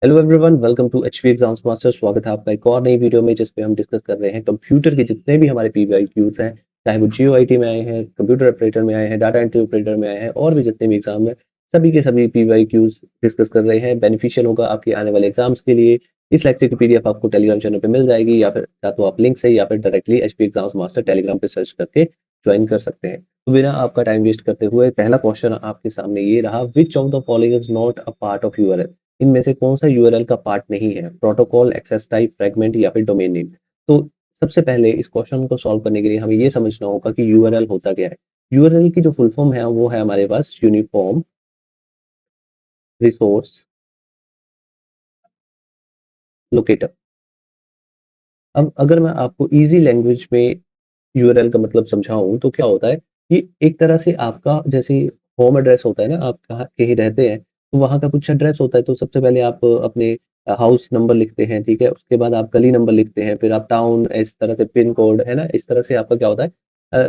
Hello everyone, welcome to HP exams master. स्वागत है आपका एक और नई वीडियो में जिसपे हम डिस्कस कर रहे हैं कंप्यूटर के जितने भी हमारे पीवाईक्यूज हैं, चाहे वो जीओआईटी में आए हैं, कंप्यूटर ऑपरेटर में आए हैं, डाटा एंट्री ऑपरेटर में आए हैं और भी जितने भी एग्जाम हैं, सभी के सभी पीवाईक्यूज डिस्कस कर रहे हैं। बेनिफिशियल होगा आपके आने वाले एग्जाम्स के लिए। इस लेक्चर की पीडीएफ आपको टेलीग्राम चैनल पे मिल जाएगी, या तो आप लिंक से या फिर directly HP exams master Telegram पे सर्च करके ज्वाइन कर सकते हैं। तो बिना आपका टाइम वेस्ट करते हुए पहला क्वेश्चन आपके सामने ये रहा, विच of the following is not a part of URL. इनमें से कौन सा यूआरएल का पार्ट नहीं है? प्रोटोकॉल, एक्सेस टाइप, फ्रेगमेंट या फिर डोमेन नेम। तो सबसे पहले इस क्वेश्चन को सॉल्व करने के लिए हमें ये समझना होगा कि यूआरएल होता क्या है। यूआरएल की जो फुल फॉर्म है वो है हमारे पास यूनिफॉर्म रिसोर्स लोकेटर। अब अगर मैं आपको इजी लैंग्वेज में यूआरएल का मतलब समझाऊं तो क्या होता है कि एक तरह से आपका जैसे होम एड्रेस होता है ना, आप कहाँ कहीं रहते हैं तो वहाँ का कुछ एड्रेस होता है। तो सबसे पहले आप अपने हाउस नंबर लिखते हैं, ठीक है, उसके बाद आप गली नंबर लिखते हैं, फिर आप टाउन, इस तरह से पिन कोड है ना, इस तरह से आपका क्या होता है। अ,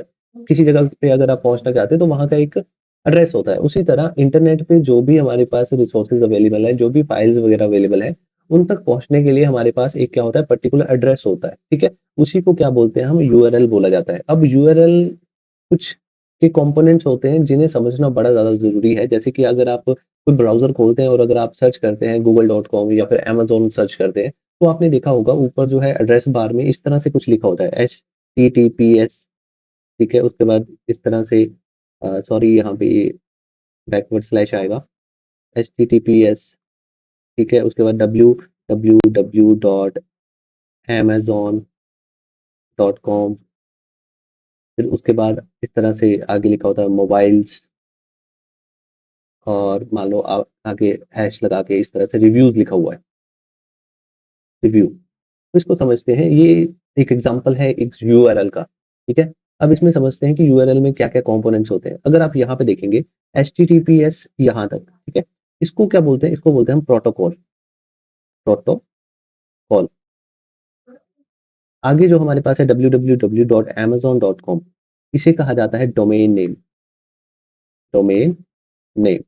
किसी जगह पे अगर आप पहुंचना चाहते हैं तो वहाँ का एक एड्रेस होता है। उसी तरह इंटरनेट पे जो भी हमारे पास रिसोर्सेज अवेलेबल है, जो भी फाइल्स वगैरह अवेलेबल है, उन तक पहुंचने के लिए हमारे पास एक क्या होता है, पर्टिकुलर एड्रेस होता है, ठीक है। उसी को क्या बोलते हैं हम, यूआरएल बोला जाता है। अब यूआरएल कुछ के कंपोनेंट्स होते हैं जिन्हें समझना बड़ा ज़्यादा ज़रूरी है। जैसे कि अगर आप कोई ब्राउज़र खोलते हैं और अगर आप सर्च करते हैं google.com या फिर अमेज़न सर्च करते हैं, तो आपने देखा होगा ऊपर जो है एड्रेस बार में इस तरह से कुछ लिखा होता है, एचटीटीपीएस, ठीक है। उसके बाद इस तरह से सॉरी, यहाँ पे बैकवर्ड स्लैश आएगा, एचटीटीपीएस, ठीक है। उसके बाद www.amazon.com, फिर उसके बाद इस तरह से आगे लिखा होता है मोबाइल्स, और मान लो आगे हैश लगा के इस तरह से रिव्यूज लिखा हुआ है, रिव्यू। तो इसको समझते हैं, ये एक एग्जांपल है एक यूआरएल का, ठीक है। अब इसमें समझते हैं कि यूआरएल में क्या क्या कंपोनेंट्स होते हैं। अगर आप यहाँ पे देखेंगे एचटीटीपीएस यहाँ तक, ठीक है, इसको क्या बोलते हैं? इसको बोलते हैं हम प्रोटोकॉल। प्रोटोकॉल। आगे जो हमारे पास है www.amazon.com, इसे कहा जाता है डोमेन नेम। Domain name.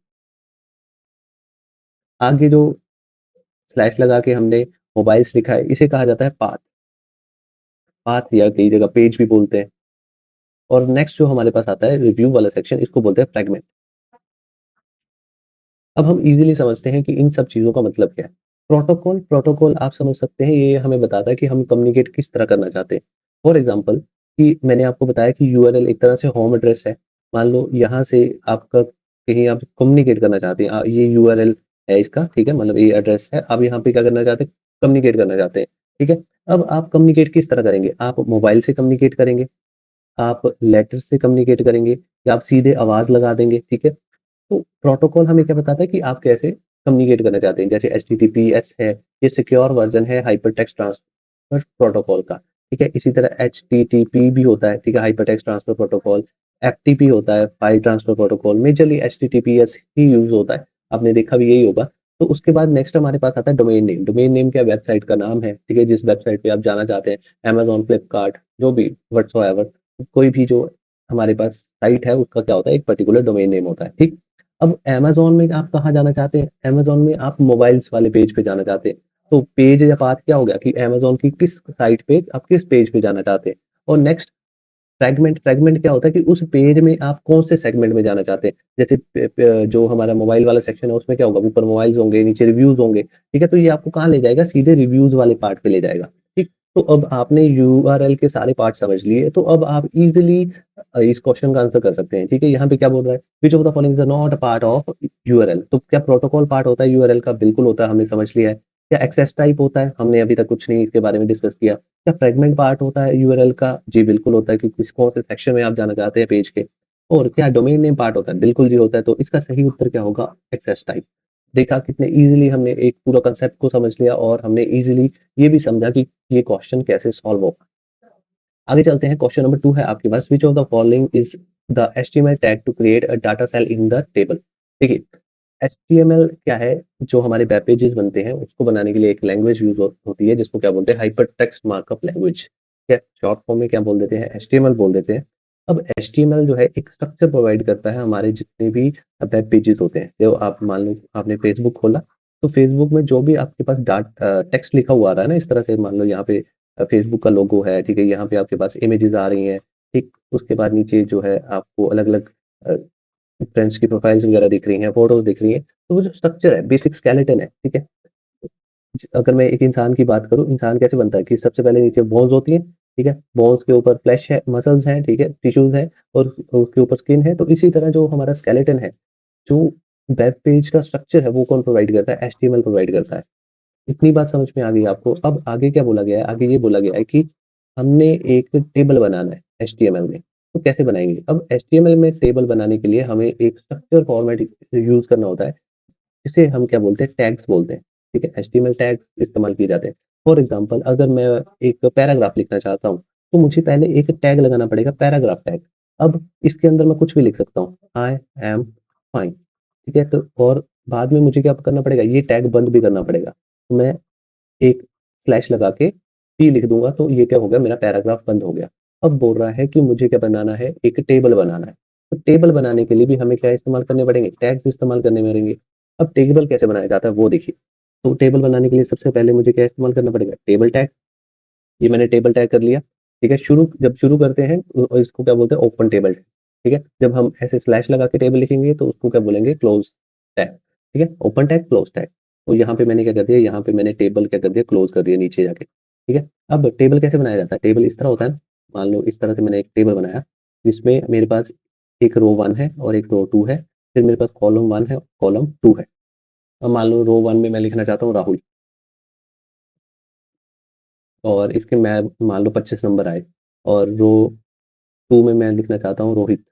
आगे जो स्लैश लगा के हमने मोबाइल्स लिखा है, इसे कहा जाता है पाथ। पाथ या कई जगह पेज भी बोलते हैं। और नेक्स्ट जो हमारे पास आता है रिव्यू वाला सेक्शन, इसको बोलते हैं फ्रेगमेंट। अब हम इजीली समझते हैं कि इन सब चीजों का मतलब क्या है। प्रोटोकॉल, प्रोटोकॉल आप समझ सकते हैं, ये हमें बताता है कि हम कम्युनिकेट किस तरह करना चाहते हैं। फॉर एग्जाम्पल, कि मैंने आपको बताया कि यूआरएल एक तरह से होम एड्रेस है। मान लो यहाँ से आपका कहीं आप कम्युनिकेट करना चाहते हैं, ये यूआरएल है इसका, ठीक है, मतलब ये एड्रेस है। आप यहाँ पे क्या करना चाहते हैं, कम्युनिकेट करना चाहते हैं, ठीक है। अब आप कम्युनिकेट किस तरह करेंगे? आप मोबाइल से कम्युनिकेट करेंगे, आप लेटर से कम्युनिकेट करेंगे, या आप सीधे आवाज लगा देंगे, ठीक है। तो प्रोटोकॉल हमें क्या बताता है कि आप कैसे कम्युनिकेट करना चाहते हैं। जैसे एचटीटीपीएस है, ये सिक्योर वर्जन है हाइपर टेक्स्ट ट्रांसफर प्रोटोकॉल का, ठीक है। इसी तरह एचटीटीपी भी होता है, ठीक है, hypertext transfer protocol. FTP होता है, file transfer protocol. Majorly HTTPS ही यूज होता है, आपने देखा भी यही होगा। तो उसके बाद नेक्स्ट हमारे पास आता है डोमेन नेम। डोमेन नेम क्या, वेबसाइट का नाम है, ठीक है, जिस वेबसाइट पे आप जाना चाहते हैं, अमेजोन, फ्लिपकार्ट, जो भी व्हाट्सोएवर, कोई भी जो हमारे पास साइट है उसका क्या होता है, एक पर्टिकुलर डोमेन नेम होता है, ठीक। अब अमेज़न में आप कहाँ जाना चाहते हैं? अमेज़न में आप मोबाइल्स वाले पेज पे जाना चाहते हैं। तो पेज या पाथ क्या हो गया कि अमेज़न की किस साइट पे, आप किस पेज पे जाना चाहते हैं। और नेक्स्ट फ्रैगमेंट। फ्रैगमेंट क्या होता है कि उस पेज में आप कौन से सेगमेंट में जाना चाहते हैं। जैसे जो हमारा मोबाइल वाला सेक्शन है उसमें क्या होगा, ऊपर मोबाइल्स होंगे, नीचे रिव्यूज होंगे, ठीक है। तो ये आपको कहाँ ले जाएगा, सीधे रिव्यूज वाले पार्ट पे ले जाएगा, ठीक। तो अब आपने यूआरएल के सारे पार्ट समझ लिए, तो अब आप इजीली इस क्वेश्चन का आंसर कर सकते हैं, ठीक है। यहाँ पे क्या बोल रहा है, which of the following is not a part of URL. तो क्या प्रोटोकॉल पार्ट होता है यूआरएल का? बिल्कुल होता है, हमने समझ लिया है। क्या एक्सेस टाइप होता है? हमने अभी तक कुछ नहीं इसके बारे में डिस्कस किया। क्या फ्रेगमेंट पार्ट होता है यूआरएल का? जी बिल्कुल होता है, कि किस कौन से सेक्शन में आप जाना चाहते हैं पेज के। और क्या डोमेन नेम पार्ट होता है? बिल्कुल जी होता है। तो इसका सही उत्तर क्या होगा, एक्सेस टाइप। देखा कितने इजीली हमने एक पूरा कंसेप्ट को समझ लिया, और हमने इजीली ये भी समझा कि ये क्वेश्चन कैसे सॉल्व होगा। आगे चलते हैं, क्वेश्चन नंबर 2 है आपके पास, which of the following is the HTML tag to create a data cell in the table. देखिए, एचटीएमएल क्या है, जो हमारे वेब पेजेस बनते हैं उसको बनाने के लिए एक लैंग्वेज यूज होती है जिसको क्या बोलते हैं, हाइपर टेक्स्ट मार्कअप लैंग्वेज। क्या शॉर्ट फॉर्म में क्या बोल देते हैं, एचटीएमएल बोल देते हैं। अब एचटीएमएल जो है एक स्ट्रक्चर प्रोवाइड करता है हमारे जितने भी वेब पेजेस होते हैं। जो आप मान लो आपने फेसबुक खोला, तो फेसबुक में जो भी आपके पास टेक्स्ट लिखा हुआ आ रहा है ना, इस तरह से मान लो यहाँ पे फेसबुक का लोगो है, ठीक है, यहाँ पे आपके पास इमेजेस आ रही हैं, ठीक, उसके बाद नीचे जो है आपको अलग अलग फ्रेंड्स की प्रोफाइल्स वगैरह दिख रही हैं, फोटोज दिख रही हैं, तो वो जो स्ट्रक्चर है, बेसिक स्केलेटन है, ठीक है। अगर मैं एक इंसान की बात करूँ, इंसान कैसे बनता है कि सबसे पहले नीचे बोन्स होती है, ठीक है, बोन्स के ऊपर फ्लैश है, मसल्स हैं, ठीक है, टिश्यूज है, और उसके ऊपर स्किन है। तो इसी तरह जो हमारा स्केलेटन है, जो वेब पेज का स्ट्रक्चर है, वो कौन प्रोवाइड करता है? एचटीएमएल प्रोवाइड करता है। इतनी बात समझ में आ गई आपको? अब आगे क्या बोला गया है? आगे ये बोला गया है कि हमने एक टेबल बनाना है एचटीएमएल में। तो कैसे बनाएंगे? अब एचटीएमएल में टेबल बनाने के लिए हमें एक स्ट्रक्चर फॉर्मेट यूज करना होता है, जिसे हम क्या बोलते हैं? टैग्स बोलते हैं, ठीक है। एचटीएमएल टैग्स इस्तेमाल किए जाते हैं। फॉर एग्जांपल, अगर मैं एक पैराग्राफ लिखना चाहता हूँ, तो मुझे पहले एक टैग लगाना पड़ेगा, पैराग्राफ टैग। अब इसके अंदर मैं कुछ भी लिख सकता हूँ, आई एम फाइन, ठीक है। तो और बाद में मुझे क्या करना पड़ेगा? ये टैग बंद भी करना पड़ेगा। तो मैं एक स्लैश लगा के टी लिख दूंगा, तो ये क्या हो गया? मेरा पैराग्राफ बंद हो गया। अब बोल रहा है कि मुझे क्या बनाना है? एक टेबल बनाना है। तो टेबल बनाने के लिए भी हमें क्या इस्तेमाल करने पड़ेंगे? टैग्स इस्तेमाल करने पड़ेंगे। अब टेबल कैसे बनाया जाता है वो देखिए। तो टेबल बनाने के लिए सबसे पहले मुझे क्या इस्तेमाल करना पड़ेगा? Table tag. ये मैंने टेबल टैग कर लिया, ठीक है। जब शुरू करते हैं इसको क्या बोलते हैं? ओपन टेबल टैग, ठीक है। जब हम ऐसे स्लैश लगा के टेबल लिखेंगे तो उसको क्या बोलेंगे? क्लोज टैग, ठीक है। Open tag, close tag. तो यहाँ पे मैंने क्या कर दिया? यहाँ पे मैंने टेबल क्या कर दिया? क्लोज कर दिया नीचे जाके, ठीक है। अब टेबल कैसे बनाया जाता है? टेबल इस तरह होता है, मान लो इस तरह से मैंने एक टेबल बनाया, जिसमें मेरे पास एक रो वन है और एक रो टू है, फिर मेरे पास कॉलम वन है, कॉलम टू है। अब मान लो रो वन में मैं लिखना चाहता हूँ राहुल, और इसके मैं मान लो 25 नंबर आए, और रो टू में मैं लिखना चाहता हूँ रोहित,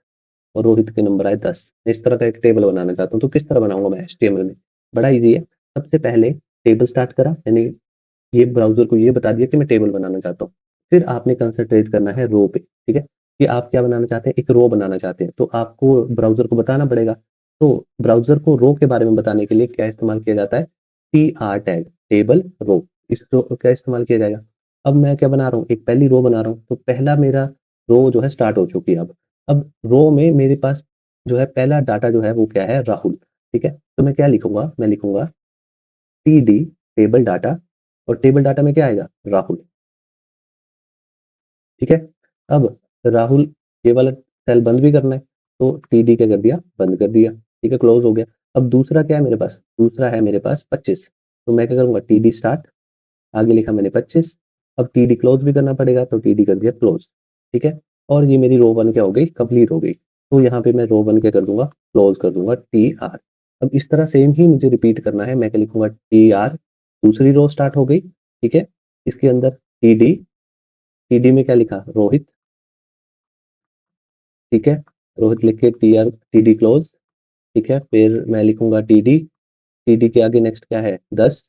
और रोहित के नंबर आए 10। इस तरह का एक टेबल बनाना चाहता हूँ, तो किस तरह बनाऊंगा मैं एचटीएमएल में? बड़ा इजी है। सबसे पहले टेबल स्टार्ट करा, यानी ये ब्राउज़र को ये बता दिया कि मैं टेबल बनाना चाहता हूँ। फिर आपने कंसंट्रेट करना है रो पे, ठीक है? कि आप क्या बनाना चाहते हैं? एक रो बनाना चाहते हैं, तो आपको ब्राउज़र को बताना पड़ेगा। तो ब्राउज़र को रो के बारे में बताने के लिए क्या इस्तेमाल किया जाता है? TR tag, table row. इस रो का इस्तेमाल किया जाएगा। अब मैं क्या बना रहा हूँ? एक पहली रो बना रहा हूँ, तो पहला मेरा रो जो है स्टार्ट हो चुकी है अब। अब रो में मेरे पास जो है पहला डाटा जो है वो क्या है? राहुल, ठीक है? तो मैं क्या लिखूँगा? मैं लिखूँगा टीडी, टेबल डाटा, और टेबल डाटा में क्या आएगा? राहुल, ठीक है। अब राहुल ये वाला सेल बंद भी करना है, तो टीडी क्या कर दिया? बंद कर दिया, ठीक है, क्लोज हो गया। अब दूसरा क्या है मेरे पास? दूसरा है मेरे पास 25, तो मैं क्या करूंगा? टीडी स्टार्ट, आगे लिखा मैंने 25। अब टीडी क्लोज भी करना पड़ेगा, तो टीडी कर दिया क्लोज, ठीक है। और ये मेरी रो वन क्या हो गई? कंप्लीट हो गई। तो यहाँ पे मैं रो वन क्या कर दूंगा? क्लोज कर दूंगा, टी आर। अब इस तरह सेम ही मुझे रिपीट करना है। मैं क्या लिखूंगा? टी आर, दूसरी रो स्टार्ट हो गई, ठीक है। इसके अंदर टीडी, टीडी में क्या लिखा? रोहित, ठीक है। रोहित लिख के टी आर, टीडी क्लोज, ठीक है। फिर मैं लिखूंगा टीडी, टीडी के आगे नेक्स्ट क्या है? 10,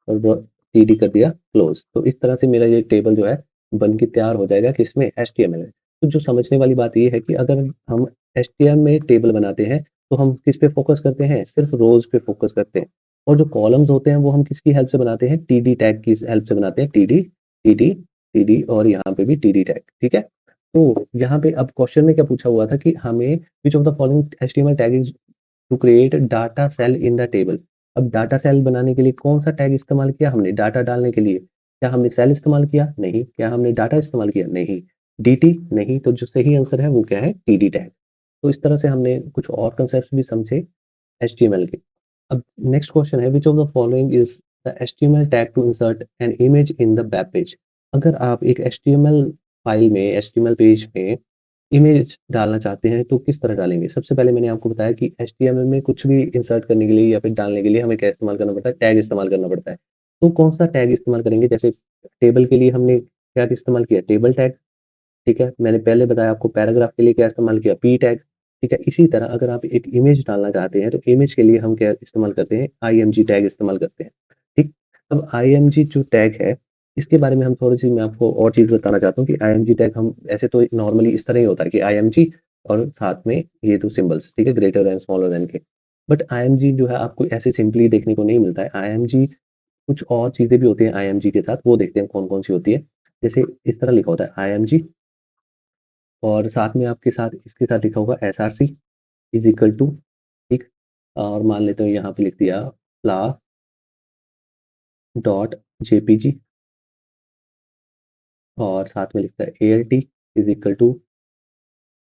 और टीडी कर दिया क्लोज। तो इस तरह से मेरा ये टेबल जो है बन के तैयार हो जाएगा किसमें? एचटीएमएल में। तो जो समझने वाली बात ये है कि अगर हम एचटीएमएल में टेबल बनाते हैं, तो हम किस पे फोकस करते हैं? सिर्फ रोज पे फोकस करते हैं। और जो कॉलम्स होते हैं वो हम किसकी हेल्प से बनाते हैं? टीडी टैग की हेल्प से बनाते हैं। टीडी, टीडी, टीडी, और यहाँ पे भी टीडी टैग, ठीक है। तो यहाँ पे अब क्वेश्चन में क्या पूछा हुआ था कि हमें which of the following HTML tag is to create data cell in the table. अब डाटा सेल बनाने के लिए कौन सा टैग इस्तेमाल किया हमने? डाटा डालने के लिए क्या हमने सेल इस्तेमाल किया? नहीं। क्या हमने डाटा इस्तेमाल किया? नहीं। डीटी नहीं। तो जो सही आंसर है वो क्या है? TD tag. तो इस तरह से हमने कुछ और कंसेप्ट भी समझे एचटीएमएल के। अब नेक्स्ट क्वेश्चन है, which of the following is the HTML tag to insert an image in the web page. अगर आप एक एचटीएमएल फाइल में, एचटीएमएल पेज में इमेज डालना चाहते हैं, तो किस तरह डालेंगे? सबसे पहले मैंने आपको बताया कि एचटीएमएल में कुछ भी इंसर्ट करने के लिए या फिर डालने के लिए हमें क्या इस्तेमाल करना पड़ता है? टैग इस्तेमाल करना पड़ता है। तो कौन सा टैग इस्तेमाल करेंगे? जैसे टेबल के लिए हमने क्या इस्तेमाल किया? टेबल टैग, ठीक है। मैंने पहले बताया आपको पैराग्राफ के लिए क्या इस्तेमाल किया? पी टैग, ठीक है। इसी तरह अगर आप एक इमेज डालना चाहते हैं, तो इमेज के लिए हम क्या इस्तेमाल करते हैं? आईएमजी टैग इस्तेमाल करते हैं, ठीक। अब आईएमजी जो टैग है, इसके बारे में हम थोड़ी-सी मैं आपको और चीज़ बताना चाहता हूँ कि आईएमजी टैग हम ऐसे तो नॉर्मली इस तरह ही होता है कि आईएमजी और साथ में ये 2 सिंबल्स, ठीक है, ग्रेटर दैन, स्मॉलर दैन के। बट आईएमजी जो है आपको ऐसे सिंपली देखने को नहीं मिलता है। आईएमजी कुछ और चीज़ें भी होती हैं आईएमजी के साथ, वो देखते हैं कौन-कौन सी होती है। जैसे इस तरह लिखा होता है आईएमजी, और साथ में आपके साथ इसके साथ लिखा होगा एसआरसी इज इक्वल टू, ठीक। और मान लेते हैं यहाँ पे लिख दिया फ्ला डॉट जेपीजी और साथ में लिखता है ALT is equal to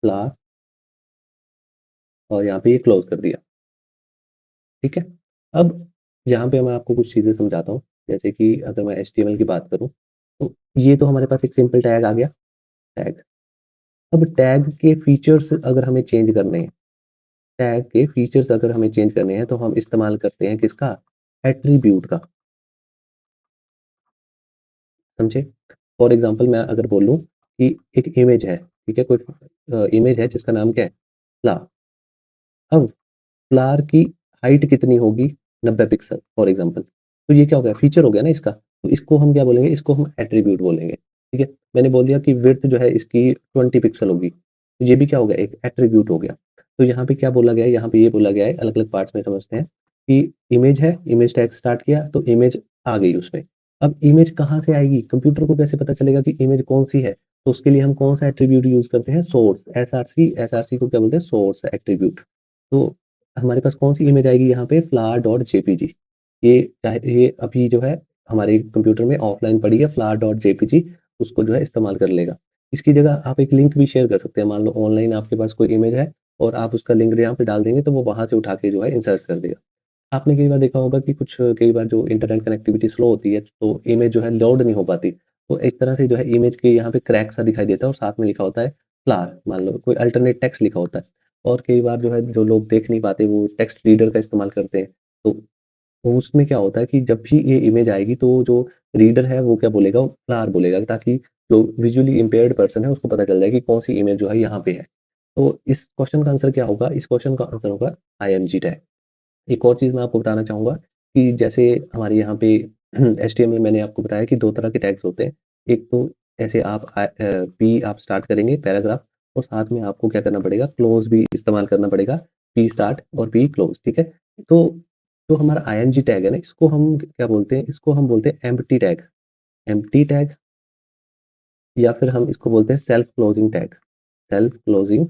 flower और यहाँ पे ये क्लोज कर दिया। ठीक है। अब यहाँ पे मैं आपको कुछ चीज़ें समझाता हूँ। जैसे कि अगर मैं HTML की बात करूँ तो ये तो हमारे पास एक सिंपल टैग आ गया। टैग, अब टैग के फीचर्स अगर हमें चेंज करने हैं, टैग के फीचर्स अगर हमें चेंज करने हैं तो हम इस्तेमाल करते हैं किसका? एट्रीब्यूट का। समझे? फॉर एग्जांपल मैं अगर बोलूँ कि एक इमेज है, ठीक है? कोई इमेज है जिसका नाम क्या है? फ्लावर। अब फ्लावर की हाइट कितनी होगी? 90 पिक्सल फॉर एग्जांपल। तो ये क्या हो गया? फीचर हो गया ना इसका। तो इसको हम क्या बोलेंगे? इसको हम एट्रीब्यूट बोलेंगे। ठीक है? मैंने बोल दिया कि विड्थ जो है इसकी 20 पिक्सल होगी। तो ये भी क्या हो गया? एक एट्रीब्यूट हो गया। तो यहाँ पे क्या बोला गया है? यहाँ पे ये बोला गया है, अलग-अलग पार्ट्स में समझते हैं कि इमेज है, इमेज टैग स्टार्ट किया तो इमेज आ गई उसमें। अब इमेज कहाँ से आएगी? कंप्यूटर को कैसे पता चलेगा कि इमेज कौन-सी है? तो उसके लिए हम कौन-सा एट्रीब्यूट यूज़ करते हैं? सोर्स, एसआरसी, एसआरसी को क्या बोलते हैं? Source attribute. तो हमारे पास कौन-सी इमेज आएगी यहाँ पे? Flower dot JPG. ये चाहे ये अभी जो है हमारे कंप्यूटर में ऑफलाइन पड़ी है, फ्लावर डॉट जेपीजी, उसको जो है इस्तेमाल कर लेगा। इसकी जगह आप एक लिंक भी शेयर कर सकते हैं। मान लो ऑनलाइन आपके पास कोई इमेज है और आप उसका लिंक यहाँ पे डाल देंगे तो वो वहाँ से उठा के जो है इंसर्ट कर देगा। आपने कई बार देखा होगा कि कुछ कई बार जो इंटरनेट कनेक्टिविटी स्लो होती है तो इमेज जो है लोड नहीं हो पाती। तो इस तरह से जो है इमेज के यहाँ पे क्रैक सा दिखाई देता है और साथ में लिखा होता है फ्लावर, मान लो कोई अल्टरनेट टेक्स्ट लिखा होता है। और कई बार जो है जो लोग देख नहीं पाते वो टेक्स्ट रीडर का इस्तेमाल करते हैं। तो उसमें क्या होता है कि जब भी ये इमेज आएगी तो जो रीडर है वो क्या बोलेगा? वो फ्लावर बोलेगा ताकि जो विजुअली इम्पेयर्ड पर्सन है उसको पता चल जाए कि कौन-सी इमेज जो है यहाँ पे है। तो इस क्वेश्चन का आंसर क्या होगा? इस क्वेश्चन का आंसर होगा आईएमजी टैग। एक और चीज़ मैं आपको बताना चाहूँगा कि जैसे हमारे यहाँ पे एचटीएमएल मैंने आपको बताया कि 2 तरह के टैग्स होते हैं। एक तो ऐसे आप पी आप स्टार्ट करेंगे पैराग्राफ और साथ में आपको क्या करना पड़ेगा? क्लोज़ भी इस्तेमाल करना पड़ेगा, पी स्टार्ट और पी क्लोज़, ठीक है? तो जो हमारा आईएनजी टैग है ना, इसको हम क्या बोलते हैं? इसको हम बोलते हैं एम्प्टी टैग। एम्प्टी टैग या फिर हम इसको बोलते हैं self closing tag. Self closing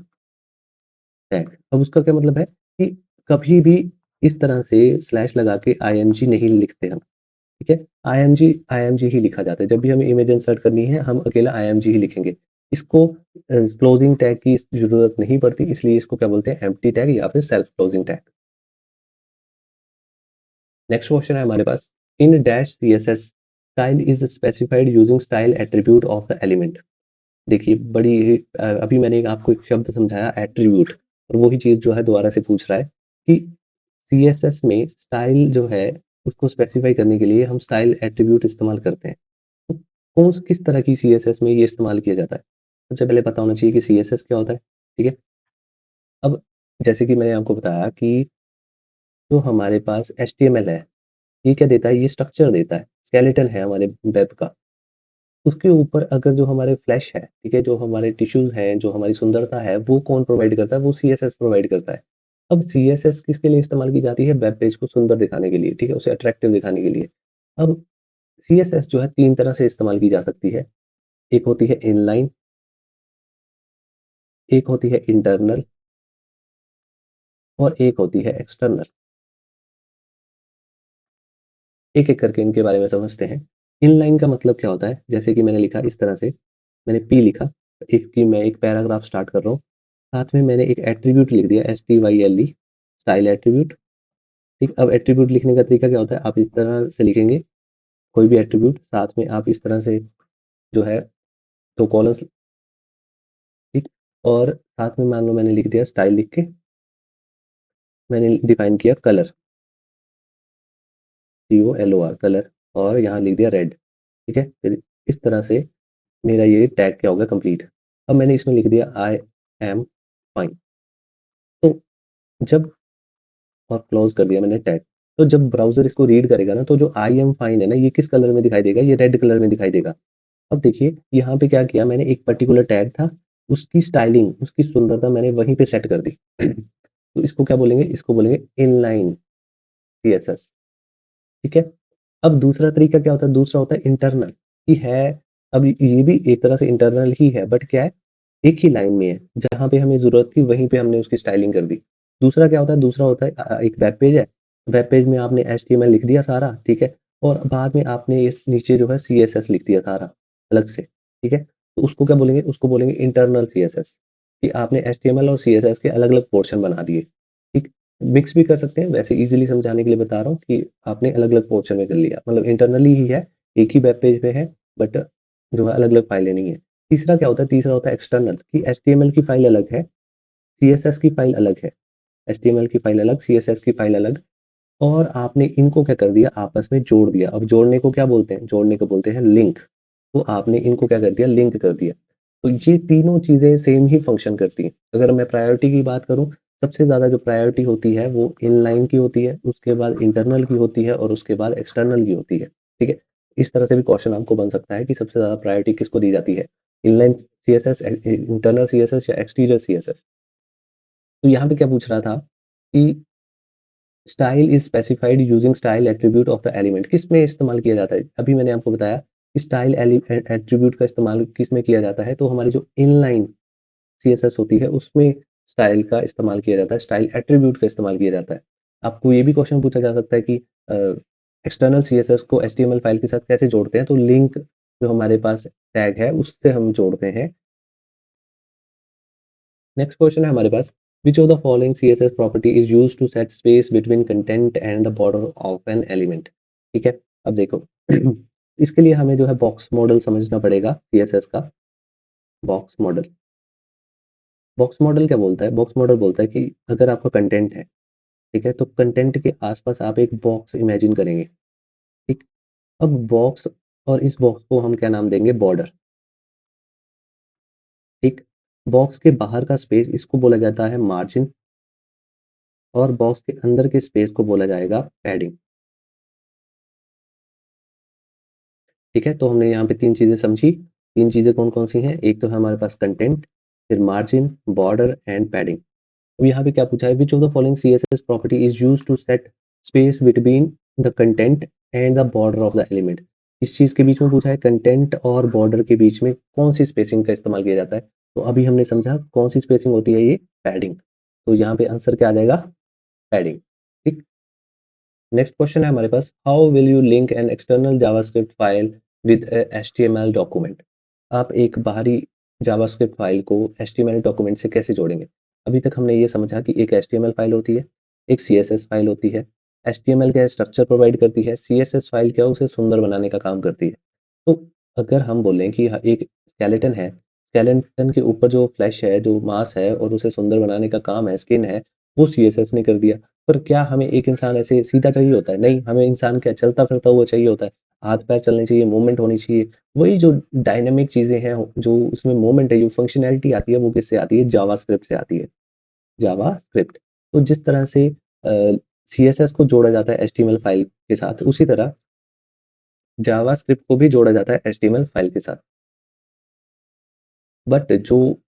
tag. अब उसका क्या मतलब है कि कभी भी इस तरह से स्लैश लगा के आईएनजी नहीं लिखते हम। ठीक है? आईएमजी आईएमजी ही लिखा जाता है। जब भी हमें इमेज इंसर्ट करनी है, हम अकेला आईएमजी ही लिखेंगे। इसको क्लोजिंग टैग की ज़रूरत नहीं पड़ती, इसलिए इसको क्या बोलते हैं? एम्प्टी टैग या फिर self closing tag. Next question है हमारे पास, in dash CSS style is specified using style attribute of the element. देखिए बड़ी अभी मैंने आपको एक शब्द समझाया एट्रीब्यूट और वही चीज़ जो है दोबारा से पूछ रहा है कि सीएसएस में स्टाइल जो है उसको स्पेसिफाई करने के लिए हम स्टाइल एट्रीब्यूट इस्तेमाल करते हैं। तो कौन किस तरह की सीएसएस में ये इस्तेमाल किया जाता है? सबसे पहले पता होना चाहिए कि सीएसएस क्या होता है, ठीक है? अब जैसे कि मैंने आपको बताया कि जो हमारे पास एचटीएमएल है, ये क्या देता है? ये स्ट्रक्चर देता है, स्केलेटन है हमारे वेब का। उसके ऊपर अगर जो हमारे फ्लैश है, ठीक है? जो हमारे टिश्यूज़ हैं, जो हमारी सुंदरता है, वो कौन प्रोवाइड करता है? वो सीएसएस प्रोवाइड करता है। अब सीएसएस किसके लिए इस्तेमाल की जाती है? वेब पेज को सुंदर दिखाने के लिए, ठीक है? उसे अट्रैक्टिव दिखाने के लिए। अब सीएसएस जो है 3 तरह से इस्तेमाल की जा सकती है। एक होती है इनलाइन, एक होती है इंटरनल और एक होती है एक्सटर्नल। एक-एक करके इनके बारे में समझते हैं। इनलाइन का मतलब क्या होता है? जैसे कि मैंने लिखा इस तरह से, मैंने पी लिखा, एक कि मैं एक पैराग्राफ स्टार्ट कर रहा हूँ, साथ में मैंने एक एट्रीब्यूट लिख दिया STYLE स्टाइल एट्रीब्यूट, ठीक? अब एट्रीब्यूट लिखने का तरीका क्या होता है? आप इस तरह से लिखेंगे कोई भी एट्रीब्यूट, साथ में आप इस तरह से जो है 2 कॉलम्स, ठीक? और साथ में मान लो मैंने लिख दिया स्टाइल लिख के, मैंने डिफाइन किया कलर, COLOR कलर और यहाँ लिख दिया रेड, ठीक है? फिर इस तरह से मेरा ये टैग क्या हो गया? कंप्लीट। अब मैंने इसमें लिख दिया आई एम फाइन। तो जब और क्लोज़ कर दिया मैंने टैग। तो जब ब्राउज़र इसको रीड करेगा ना, तो जो आई एम फाइन है ना, ये किस कलर में दिखाई देगा? ये रेड कलर में दिखाई देगा। अब देखिए यहाँ पे क्या किया मैंने, एक पर्टिकुलर टैग था, उसकी स्टाइलिंग, उसकी सुंदरता मैंने वहीं पे सेट कर दी। तो इसको क्या बोलेंगे? इसको बोलेंगे इनलाइन सीएसएस, ठीक है? अब दूसरा तरीका क्या होता है? दूसरा होता है इंटरनल, कि है अब ये भी एक तरह से इंटरनल ही है, बट क्या है? एक ही लाइन में है, जहाँ पे हमें ज़रूरत थी वहीं पे हमने उसकी स्टाइलिंग कर दी। दूसरा क्या होता है? दूसरा होता है एक वेब पेज है, वेब पेज में आपने एचटीएमएल लिख दिया सारा, ठीक है? और बाद में आपने इस नीचे जो है CSS लिख दिया सारा अलग से, ठीक है? तो उसको क्या बोलेंगे? उसको बोलेंगे इंटरनल CSS, कि आपने HTML और CSS के अलग-अलग पोर्शन बना दिए, ठीक? मिक्स भी कर सकते हैं, वैसे ईज़िली समझाने के लिए बता रहा हूँ कि आपने अलग-अलग पोर्शन में कर लिया, मतलब इंटरनली ही है, एक ही वेब पेज पे है, बट जो है अलग-अलग फाइलें नहीं है। तीसरा क्या होता है? तीसरा होता है एक्सटर्नल, कि HTML की फाइल अलग है, CSS की फाइल अलग है, HTML की फाइल अलग, CSS की फाइल अलग, और आपने इनको क्या कर दिया? आपस में जोड़ दिया। अब जोड़ने को क्या बोलते हैं? जोड़ने को बोलते हैं लिंक। तो आपने इनको क्या कर दिया? लिंक कर दिया। तो ये तीनों चीज़ें सेम ही फंक्शन करती हैं। अगर मैं प्रायोरिटी की बात करूँ, सबसे ज़्यादा जो प्रायोरिटी होती है वो इनलाइन की होती है, उसके बाद इंटरनल की होती है और उसके बाद एक्सटर्नल की होती है। ठीक है? इस तरह से भी क्वेश्चन आपको बन सकता है कि सबसे ज़्यादा प्रायोरिटी किसको दी जाती है? इनलाइन सीएसएस, इंटरनल सीएसएस या एक्सटीरियर सीएसएस? तो यहाँ पे क्या पूछ रहा था कि style is specified using style attribute of the element, किस में इस्तेमाल किया जाता है? अभी मैंने आपको बताया कि स्टाइल एट्रीब्यूट का इस्तेमाल किस में किया जाता है, तो हमारी जो इनलाइन सीएसएस होती है उसमें स्टाइल का इस्तेमाल किया जाता है, स्टाइल एट्रीब्यूट का इस्तेमाल किया जाता है। आपको ये भी क्वेश्चन पूछा जा सकता है कि एक्सटर्नल सीएसएस को एचटीएमएल फाइल के साथ कैसे जोड़ते हैं? तो लिंक जो हमारे पास टैग है उससे हम जोड़ते हैं। नेक्स्ट क्वेश्चन है हमारे पास, which of the following CSS property is used to set space between content and the border of an element? ठीक है, अब देखो इसके लिए हमें जो है बॉक्स मॉडल समझना पड़ेगा CSS का। बॉक्स मॉडल, बॉक्स मॉडल क्या बोलता है? बॉक्स मॉडल बोलता है कि अगर आपका कंटेंट है, ठीक है, तो कंटेंट के आसपास आप एक बॉक्स इमेजिन करेंगे, ठीक? अब बॉक्स, और इस बॉक्स को हम क्या नाम देंगे? बॉर्डर, ठीक? बॉक्स के बाहर का स्पेस इसको बोला जाता है मार्जिन, और बॉक्स के अंदर के स्पेस को बोला जाएगा पैडिंग। ठीक है, तो हमने यहाँ पे 3 चीज़ें समझी। 3 चीज़ें कौन-कौन सी हैं? एक तो है हमारे पास कंटेंट, फिर मार्जिन, बॉर्डर एंड पैडिंग। अब यहाँ पे क्या पूछा है? Which of the following CSS property is used to set space between the content and the border of the element? इस चीज़ के बीच में पूछा है, कंटेंट और बॉर्डर के बीच में कौन-सी स्पेसिंग का इस्तेमाल किया जाता है? तो अभी हमने समझा कौन-सी स्पेसिंग होती है ये? पैडिंग। तो यहाँ पे आंसर क्या आ जाएगा? पैडिंग। ठीक? नेक्स्ट क्वेश्चन है हमारे पास, how will you link an external JavaScript file with HTML document? आप एक बाहरी जावास्क्रिप्ट फाइल को एचटीएमएल डॉक्यूमेंट से कैसे जोड़ेंगे? अभी तक हमने ये समझा कि एक एचटीएमएल फाइल होती है, एक सीएसएस फाइल होती है। एचटीएमएल क्या है? स्ट्रक्चर प्रोवाइड करती है, सीएसएस फाइल क्या है? उसे सुंदर बनाने का काम करती है। तो अगर हम बोलें कि एक स्केलेटन है, स्केलेटन के ऊपर जो फ्लैश है, जो मांस है और उसे सुंदर बनाने का काम है, स्किन है, वो सीएसएस ने कर दिया। पर क्या हमें एक इंसान ऐसे सीधा चाहिए होता है? नहीं, हमें इंसान क्या चलता-फिरता हुआ चाहिए होता है। हाथ-पैर चलने चाहिए, मूवमेंट होनी चाहिए। वही जो डायनामिक चीज़ें हैं, जो उसमें मूवमेंट है, जो फंक्शनैलिटी आती है, वो किससे आती है? जावास्क्रिप्ट से आती है। जावास्क्रिप्ट। तो जिस तरह से सीएसएस को जोड़ा जाता है एचटीएमएल फाइल के साथ, उसी तरह जावास्क्रिप्ट को भी जोड़ा जाता है एचटीएमएल फाइल के साथ। बट जो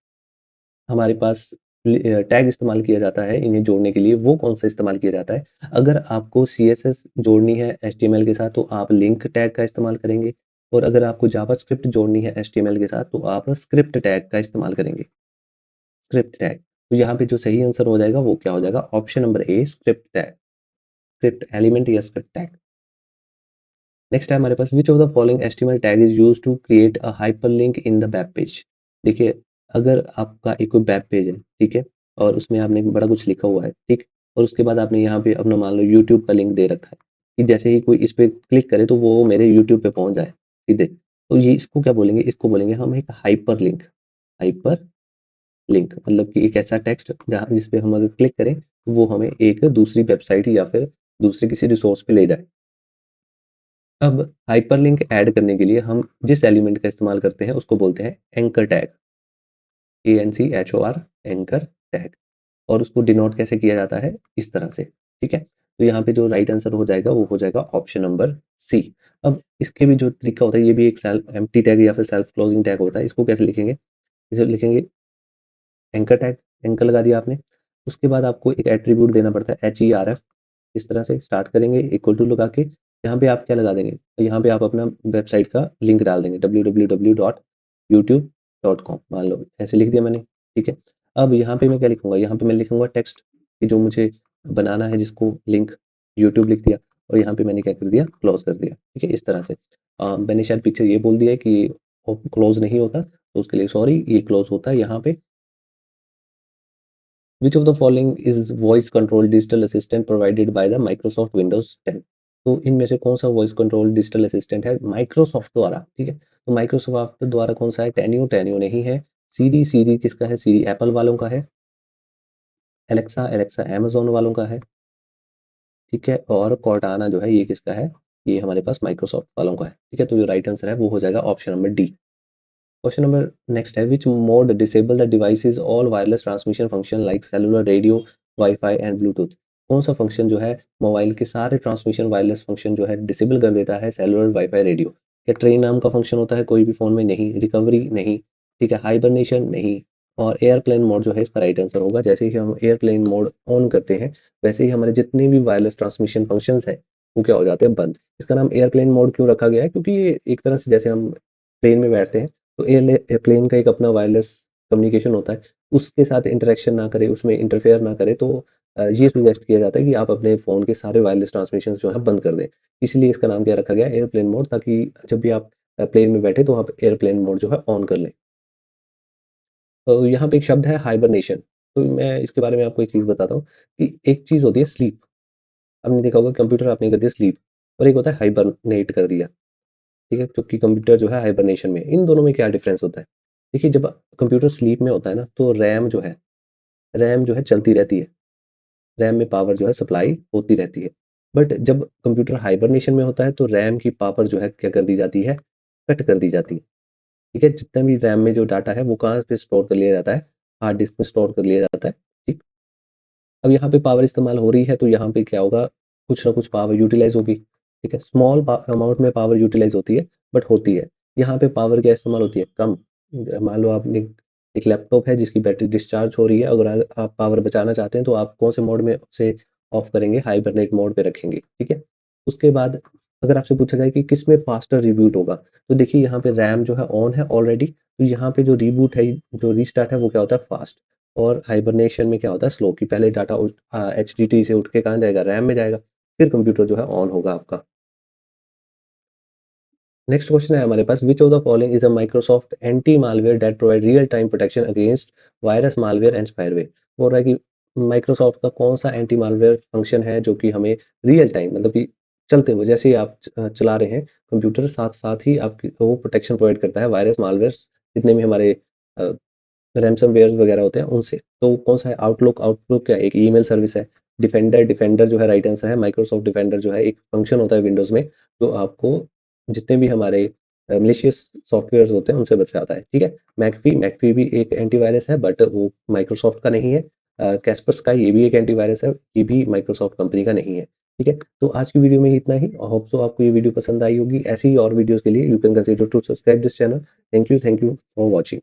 हमारे पास टैग इस्तेमाल किया जाता है इन्हें जोड़ने के लिए, वो कौन-सा इस्तेमाल किया जाता है? अगर आपको सीएसएस जोड़नी है एचटीएमएल के साथ, तो आप लिंक टैग का इस्तेमाल करेंगे, और अगर आपको जावास्क्रिप्ट जोड़नी है एचटीएमएल के साथ, तो आप स्क्रिप्ट टैग का इस्तेमाल करेंगे। Script tag. तो यहाँ पे जो सही आंसर हो जाएगा वो क्या हो जाएगा? Option number A, script tag. Script element या स्क्रिप्ट टैग। नेक्स्ट है हमारे पास, which of the following HTML tag is used to create a hyperlink in the web page? देखिए, अगर आपका एक कोई वेब पेज है, ठीक है? और उसमें आपने बड़ा कुछ लिखा हुआ है, ठीक? और उसके बाद आपने यहाँ पे अपना मान लो यूट्यूब का लिंक दे रखा है, कि जैसे ही कोई इस पे क्लिक करे तो वो मेरे यूट्यूब पे पहुँच जाए सीधे। तो ये इसको क्या बोलेंगे? इसको बोलेंगे हम एक हाइपरलिंक। हाइपरलिंक मतलब कि एक ऐसा टेक्स्ट जहाँ जिस पे हम अगर क्लिक करें, तो वो हमें एक दूसरी वेबसाइट या फिर दूसरे किसी रिसोर्स पे ले जाए। अब हाइपरलिंक ऐड करने के लिए हम जिस एलिमेंट का इस्तेमाल करते हैं उसको बोलते हैं anchor tag, ANCHOR, anchor tag. और उसको डिनोट कैसे किया जाता है? इस तरह से, ठीक है? तो यहाँ पे जो राइट आंसर हो जाएगा वो हो जाएगा ऑप्शन नंबर सी। अब इसके भी जो तरीका होता है, ये भी एक सेल्फ एम्प्टी टैग या फिर सेल्फ क्लोजिंग टैग होता है। इसको कैसे लिखेंगे? इसे लिखेंगे एंकर टैग, एंकर लगा दिया आपने। उसके बाद आपको एक एट्रीब्यूट देना पड़ता है HERF। इस तरह से स्टार्ट करेंगे इक्वल टू लगा के, यहाँ पे आप क्या लगा देंगे? यहाँ पे आप अपना वेबसाइट का लिंक डाल देंगे, www.youtube.com मान लो, ऐसे लिख दिया मैंने, ठीक है? अब यहाँ पे मैं क्या लिखूँगा? यहाँ पे मैं लिखूँगा टेक्स्ट, कि जो मुझे बनाना है जिसको लिंक, यूट्यूब लिख दिया। और यहाँ पे मैंने क्या कर दिया, क्लोज कर दिया। ठीक है, इस तरह से मैंने शायद पीछे ये बोल दिया है कि क्लोज नहीं होता, तो उसके लिए सॉरी, ये क्लोज होता है यहाँ पे। Which of the following is voice control digital assistant provided by the Microsoft Windows 10? तो इनमें से कौन सा वॉइस कंट्रोल डिजिटल असिस्टेंट है माइक्रोसॉफ्ट द्वारा? ठीक है, तो माइक्रोसॉफ्ट द्वारा कौन सा है? टेन्यू, टेन्यू नहीं है। सीरी, सीरी किसका है? सीरी एप्पल वालों का है। एलेक्सा, एलेक्सा amazon वालों का है। ठीक है, और कॉर्टाना जो है ये किसका है? ये हमारे पास माइक्रोसॉफ्ट वालों का है। ठीक है, तो जो राइट आंसर है वो हो जाएगा option number D. Question number next है, which mode disable the devices all wireless transmission function like cellular, radio, WiFi and Bluetooth? कौन सा फंक्शन जो है मोबाइल के सारे ट्रांसमिशन वायरलेस फंक्शन जो है डिसेबल कर देता है? Cellular, wifi, radio. क्या ट्रेन नाम का फंक्शन होता है कोई भी फोन में? नहीं। रिकवरी? नहीं। ठीक है, हाइबरनेशन? नहीं। और एयरप्लेन मोड जो है इसका राइट आंसर होगा। जैसे ही हम एयरप्लेन मोड ऑन करते हैं वैसे ही हमारे जितने भी वायरलेस ट्रांसमिशन फंक्शंस है वो क्या हो जाते हैं? बंद। इसका नाम एयरप्लेन मोड क्यों रखा गया है? क्योंकि ये एक तरह से जैसे हम प्लेन में बैठते हैं तो एयरप्लेन का एक अपना वायरलेस कम्युनिकेशन होता है, उसके साथ इंटरेक्शन ना करे, उसमें इंटरफेयर ना करे, तो ये सजेस्ट किया जाता है कि आप अपने फ़ोन के सारे वायरलेस ट्रांसमिशंस जो है बंद कर दें। इसलिए इसका नाम क्या रखा गया है? एयरप्लेन मोड, ताकि जब भी आप प्लेन में बैठे तो आप एयरप्लेन मोड जो है ऑन कर लें। तो यहाँ पे एक शब्द है हाइबरनेशन, तो मैं इसके बारे में आपको एक चीज़ बताता हूँ कि एक चीज़ होती है स्लीप, आपने देखा होगा कंप्यूटर आपने कर दिया स्लीप, और एक होता है हाइबरनेट कर दिया। ठीक है, क्योंकि कंप्यूटर जो है हाइबरनेशन में, इन दोनों में क्या डिफरेंस होता है? देखिए, जब कंप्यूटर स्लीप में होता है ना तो रैम जो है चलती रहती है, रैम में पावर जो है सप्लाई होती रहती है। बट जब कंप्यूटर हाइबरनेशन में होता है तो रैम की पावर जो है क्या कर दी जाती है? कट कर दी जाती है। ठीक है, जितना भी रैम में जो डाटा है वो कहाँ पे स्टोर कर लिया जाता है? हार्ड डिस्क में स्टोर कर लिया जाता है। ठीक, अब यहाँ पे पावर इस्तेमाल हो रही है तो यहाँ पे क्या होगा? कुछ ना कुछ पावर यूटिलाइज होगी। ठीक है, स्मॉल अमाउंट में पावर यूटिलाइज होती है, बट होती है। यहाँ पे पावर क्या इस्तेमाल होती है? कम। मान लो आपने एक लैपटॉप है जिसकी बैटरी डिस्चार्ज हो रही है, अगर आप पावर बचाना चाहते हैं तो आप कौन से मोड में उसे ऑफ करेंगे? हाइबरनेट मोड पे रखेंगे। ठीक है, उसके बाद अगर आपसे पूछा जाए कि किस में फास्टर रिबूट होगा, तो देखिए यहाँ पे रैम जो है ऑन है ऑलरेडी, तो यहाँ पे जो रिबूट है, जो रीस्टार्ट है, वो क्या होता है? फास्ट। और हाइबरनेशन में क्या होता है? स्लो, कि पहले डाटा एचडीडी से उठ के कहाँ जाएगा? रैम में जाएगा, फिर कंप्यूटर जो है ऑन होगा आपका। नेक्स्ट क्वेश्चन है हमारे पास, which of the following is a Microsoft anti malware that provide real time protection against virus, malware and spyware? बोल रहा है कि माइक्रोसॉफ्ट का कौन सा एंटी मालवेयर फंक्शन है जो कि हमें रियल टाइम, मतलब कि चलते हुए जैसे ही आप चला रहे हैं कंप्यूटर, साथ साथ ही आपकी वो प्रोटेक्शन प्रोवाइड करता है वायरस, मालवेयर, जितने भी हमारे रैनसमवेयर वगैरह होते हैं उनसे। तो कौन सा है? आउटलुक, आउटलुक क्या एक ईमेल सर्विस है। डिफेंडर, डिफेंडर जो है राइट आंसर है। माइक्रोसॉफ्ट डिफेंडर जो है एक फंक्शन होता है विंडोज में, जो आपको जितने भी हमारे मैलिशियस सॉफ्टवेयर होते हैं उनसे बचाता है। ठीक है, मैकफी, मैकफी भी एक एंटीवायरस है, बट वो माइक्रोसॉफ्ट का नहीं है। कैस्पर स्काई, ये भी एक एंटीवायरस है, ये भी माइक्रोसॉफ्ट कंपनी का नहीं है। ठीक है, तो आज की वीडियो में ही इतना ही। होप सो आपको ये वीडियो पसंद आई होगी। ऐसी ही और वीडियोस के लिए you can consider to subscribe this channel. Thank you for watching.